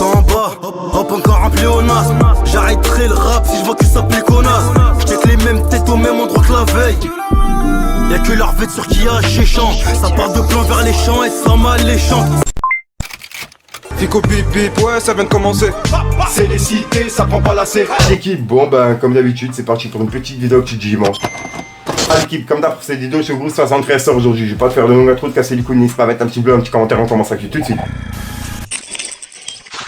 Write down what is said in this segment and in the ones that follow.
descends en bas, hop encore un pléonasme. J'arrêterai le rap si je vois qu'il s'appelle connasse. J'check les mêmes têtes au même endroit que la veille. Y'a que leur vête sur qui a chéchant. Ça part de plan vers les champs et ça m'alléchant. Fico pip pip, ouais ça vient de commencer. C'est les cités, ça prend pas la serre. L'équipe, bon ben comme d'habitude c'est parti pour une petite vidéo que tu dimanche. L'équipe, comme d'hab pour cette vidéo, je suis au groupe 73 aujourd'hui. Je vais pas te faire de long intro, de casser les couilles, n'hésite pas à mettre un petit bleu, un petit commentaire, on commence avec tout de suite.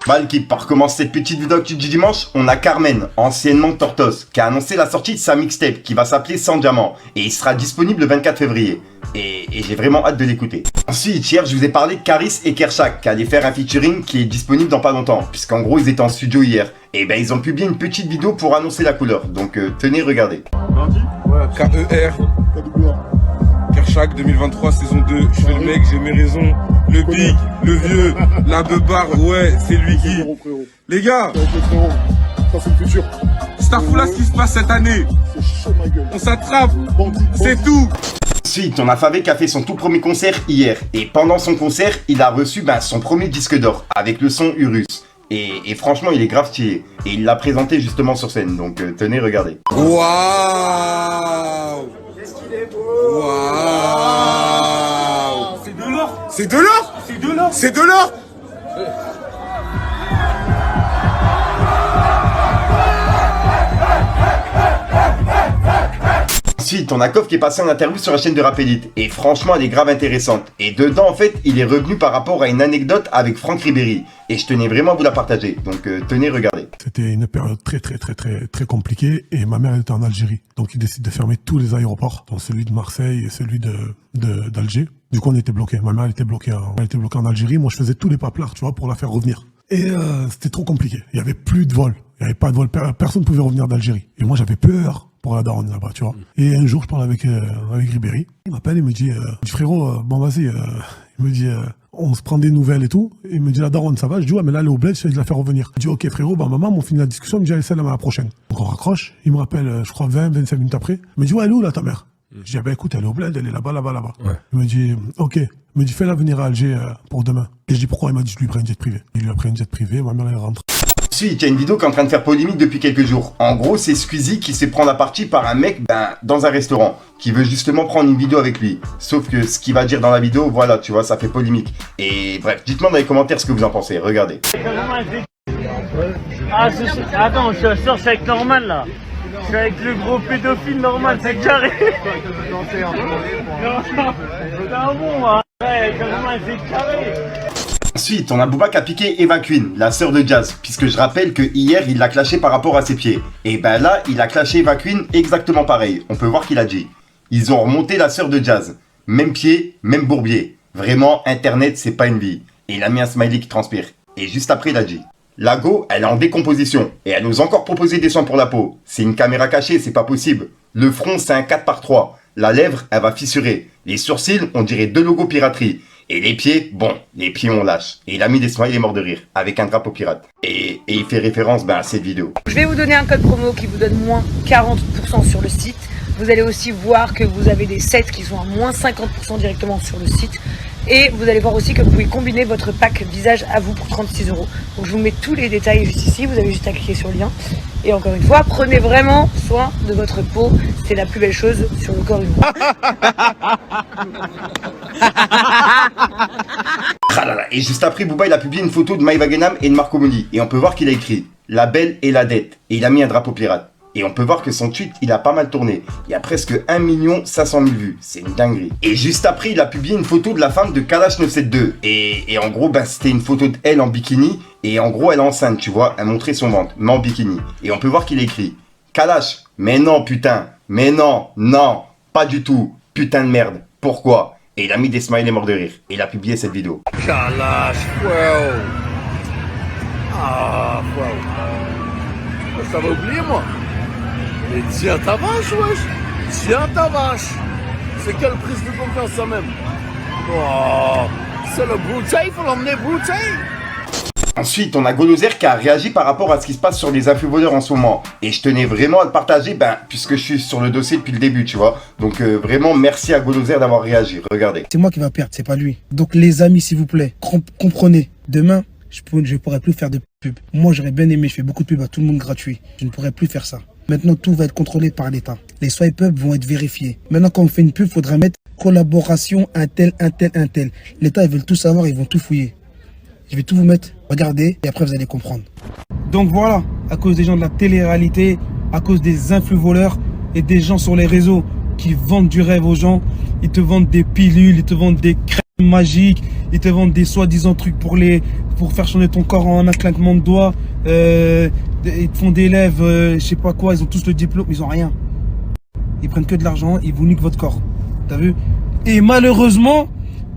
Bah l'équipe, pour commencer cette petite vidéo du dimanche, on a Carmen, anciennement Tortos, qui a annoncé la sortie de sa mixtape qui va s'appeler Sans Diamant et il sera disponible le 24 février. Et j'ai vraiment hâte de l'écouter. Ensuite, hier, je vous ai parlé de Caris et Kershak qui allaient faire un featuring qui est disponible dans pas longtemps, puisqu'en gros, ils étaient en studio hier. Et ben, ils ont publié une petite vidéo pour annoncer la couleur. Donc, tenez, regardez. KER, Kershak 2023 saison 2. Je fais le mec, j'ai mes raisons. Le big, le vieux, la beubare, ouais, c'est lui qui. Les gars, ça c'est le futur. Starfou, ce qui se passe cette année. C'est chaud ma gueule. On s'attrape, c'est tout. Ensuite, on a Favé qui a fait son tout premier concert hier. Et pendant son concert, il a reçu son premier disque d'or avec le son Urus. Et franchement, il est grave stylé. Et il l'a présenté justement sur scène. Donc tenez, regardez. Waouh. Waouh. C'est de l'or. C'est de l'or. C'est de l'or. C'est de l'or. Ensuite, on a Kof qui est passé en interview sur la chaîne de Rap Elite. Et franchement, elle est grave intéressante. Et dedans, en fait, il est revenu par rapport à une anecdote avec Franck Ribéry. Et je tenais vraiment à vous la partager. Donc, tenez, regardez. C'était une période très compliquée. Et ma mère, elle était en Algérie. Donc, il décide de fermer tous les aéroports. Donc, celui de Marseille et celui d'Alger. Du coup, on était bloqués. Ma mère, elle était bloquée en Algérie. Moi, je faisais tous les paplards, tu vois, pour la faire revenir. Et c'était trop compliqué. Il y avait plus de vol. Il y avait pas de vol. Personne ne pouvait revenir d'Algérie. Et moi, j'avais peur pour la daronne là-bas, tu vois. Et un jour, je parle avec Ribéry. Il m'appelle, il me dit, frérot, bon vas-y, il me dit, on se prend des nouvelles et tout. Et il me dit, la daronne, ça va? Je dis, ouais, mais là, elle est au bled, je vais la faire revenir. Je dis, ok, frérot, maman, on finit la discussion, il me dit, allez, celle-là, la prochaine. Donc on raccroche, il me rappelle, je crois, 25 minutes après. Il me dit, ouais, elle est où là, ta mère? Je dis, ah ben écoute, elle est au bled, elle est là-bas. Ouais. Il me dit, ok. Il me dit, fais-la venir à Alger pour demain. Et je dis, pourquoi? Il m'a dit, je lui prends une jet privée. Il lui a pris une jet privée, ma mère, elle rentre. Ensuite, il y a une vidéo qui est en train de faire polémique depuis quelques jours. En gros, c'est Squeezie qui se prend la partie par un mec dans un restaurant qui veut justement prendre une vidéo avec lui. Sauf que ce qu'il va dire dans la vidéo, voilà, tu vois, ça fait polémique. Et bref, dites-moi dans les commentaires ce que vous en pensez. Regardez. Ah, attends, je suis sûr, c'est avec Norman là. Je suis avec le gros pédophile Norman, c'est carré. C'est un bon, hein. Ouais, Norman, c'est carré. Ensuite, on a Booba qui a piqué Eva Queen, la sœur de Jazz, puisque je rappelle que hier, il l'a clashé par rapport à ses pieds. Et ben là, il a clashé Eva Queen exactement pareil. On peut voir qu'il a dit. Ils ont remonté la sœur de Jazz. Même pied, même bourbier. Vraiment, Internet, c'est pas une vie. Et il a mis un smiley qui transpire. Et juste après, il a dit. La go, elle est en décomposition. Et elle ose encore proposer des soins pour la peau. C'est une caméra cachée, c'est pas possible. Le front, c'est un 4x3. La lèvre, elle va fissurer. Les sourcils, on dirait 2 logos piraterie. Et les pieds, bon, les pieds on lâche. Et il a mis des smileys morts de rire, avec un drapeau pirate. Et il fait référence à cette vidéo. Je vais vous donner un code promo qui vous donne moins 40% sur le site. Vous allez aussi voir que vous avez des sets qui sont à moins 50% directement sur le site. Et vous allez voir aussi que vous pouvez combiner votre pack visage à vous pour 36 €. Donc je vous mets tous les détails juste ici, vous avez juste à cliquer sur le lien. Et encore une fois, prenez vraiment soin de votre peau, c'est la plus belle chose sur le corps humain. Et juste après, Booba il a publié une photo de Maïva Genam et de Marco Mouli. Et on peut voir qu'il a écrit « La belle et la dette ». Et il a mis un drapeau pirate. Et on peut voir que son tweet, il a pas mal tourné. Il y a presque 1 500 000 vues. C'est une dinguerie. Et juste après, il a publié une photo de la femme de Kalash 972. Et en gros, c'était une photo d'elle en bikini. Et en gros, elle est enceinte, tu vois. Elle montrait son ventre, mais en bikini. Et on peut voir qu'il a écrit Kalash, mais non, putain. Mais non, pas du tout. Putain de merde. Pourquoi? Et il a mis des smileys morts de rire. Et il a publié cette vidéo. Kalash, wow. Ah, wow. Ça va oublier, moi. Mais tiens ta vache, wesh. Tiens ta vache. C'est quelle prise de confiance, ça même. Oh, c'est le bouteille, faut l'emmener bouteille. Ensuite, on a Golozer qui a réagi par rapport à ce qui se passe sur les infovoleurs en ce moment. Et je tenais vraiment à le partager, puisque je suis sur le dossier depuis le début, tu vois. Donc vraiment, merci à Golozer d'avoir réagi. Regardez. C'est moi qui va perdre, c'est pas lui. Donc les amis, s'il vous plaît, comprenez. Demain, je pourrais plus faire de pub. Moi, j'aurais bien aimé, je fais beaucoup de pub à tout le monde gratuit. Je ne pourrais plus faire ça. Maintenant, tout va être contrôlé par l'État. Les swipe-up vont être vérifiés. Maintenant, quand on fait une pub, il faudra mettre collaboration, un tel. L'État, ils veulent tout savoir, ils vont tout fouiller. Je vais tout vous mettre, regardez, et après vous allez comprendre. Donc voilà, à cause des gens de la télé-réalité, à cause des influx voleurs et des gens sur les réseaux qui vendent du rêve aux gens, ils te vendent des pilules, ils te vendent des crèmes magiques, ils te vendent des soi-disant trucs pour faire changer ton corps en un claquement de doigts, ils te font des lèvres, je sais pas quoi, ils ont tous le diplôme, ils ont rien. Ils prennent que de l'argent, ils vous niquent votre corps. T'as vu? Et malheureusement,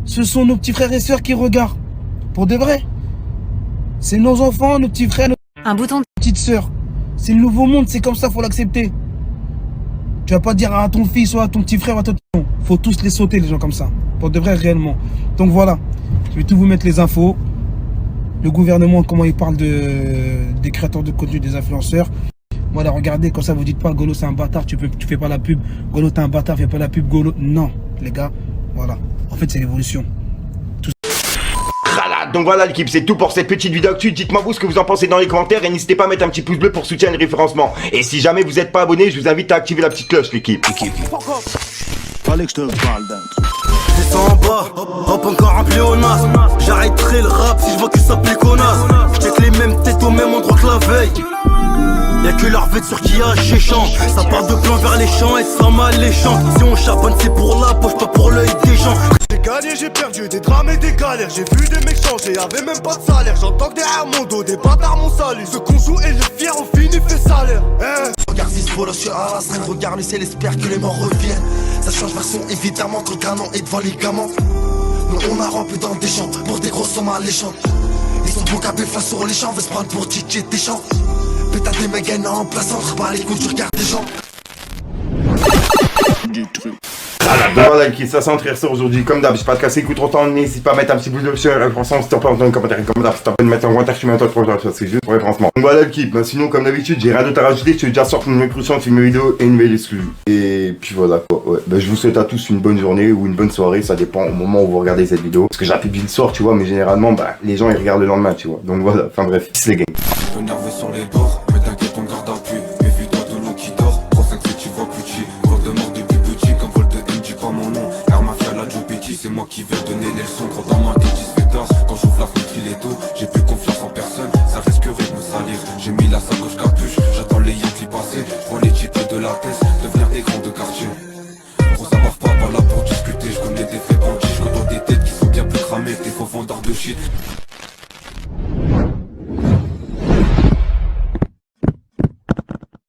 ce sont nos petits frères et sœurs qui regardent. Pour de vrai. C'est nos enfants, nos petits frères, nos petites sœurs. C'est le nouveau monde, c'est comme ça, faut l'accepter. Tu vas pas dire à ton fils ou à ton petit frère ou à ton... Non, faut tous les sauter, les gens comme ça. Pour de vrai, réellement. Donc voilà, je vais tout vous mettre les infos. Le gouvernement, comment il parle des créateurs de contenu, des influenceurs. Voilà, regardez, comme ça, vous dites pas, Golo, c'est un bâtard, tu fais pas la pub. Golo, t'es un bâtard, fais pas la pub, Golo. Non, les gars, voilà. En fait, c'est l'évolution. Donc voilà l'équipe, c'est tout pour cette petite vidéo actu. Dites-moi vous ce que vous en pensez dans les commentaires et n'hésitez pas à mettre un petit pouce bleu pour soutenir le référencement. Et si jamais vous n'êtes pas abonné, je vous invite à activer la petite cloche l'équipe. Fallait que je te parle d'un truc. Descends en bas, hop encore un pléonasme. J'arrêterai le rap si je vois que ça plaît connasse. J'check les mêmes têtes au même endroit que la veille. Y'a que leur vête sur qui a chéchant. Ça part de plan vers les champs et ça m'alléchant. Si on charbonne c'est pour la poche, pas pour l'œil des gens. J'ai gagné, j'ai perdu, des drames et des galères. J'ai vu des mecs changer, y'avait même pas de salaire. J'entends que derrière mon dos, des bâtards m'ont salué. Ceux qu'on joue et le fier, on finit fait salaire. Regarde si ce volo sur un rassin. Regarde le ciel, espère que les morts reviennent. Ça change version évidemment quand le canon est devant les gamins. Nous on a rempli dans des champs pour des grosses sommes alléchantes. Ils sont beaux capés face sur les champs, veulent se prendre pour Titi des champs. Pétard des méganes en place, entre pas les coups, tu regardes les gens. Du truc. Voilà l'équipe, ça centre ressort aujourd'hui comme d'hab. J'espère que c'est écoute trop temps, n'hésite pas à mettre un petit pouce bleu sur la référencement. Si t'en parles dans les commentaires, si t'as pas de mettre en commentaire, je mets un temps de projet, c'est juste pour le référencement. Donc voilà l'équipe, sinon comme d'habitude, j'ai rien d'autre à rajouter, je suis déjà sorti une nouvelle une vidéo et une nouvelle exclue. Et puis voilà quoi, ouais. Je vous souhaite à tous une bonne journée ou une bonne soirée, ça dépend au moment où vous regardez cette vidéo. Parce que j'ai la publie le soir, tu vois, mais généralement, les gens ils regardent le lendemain, tu vois. Donc voilà, enfin bref, peace les gars. Nerveux sur les bords.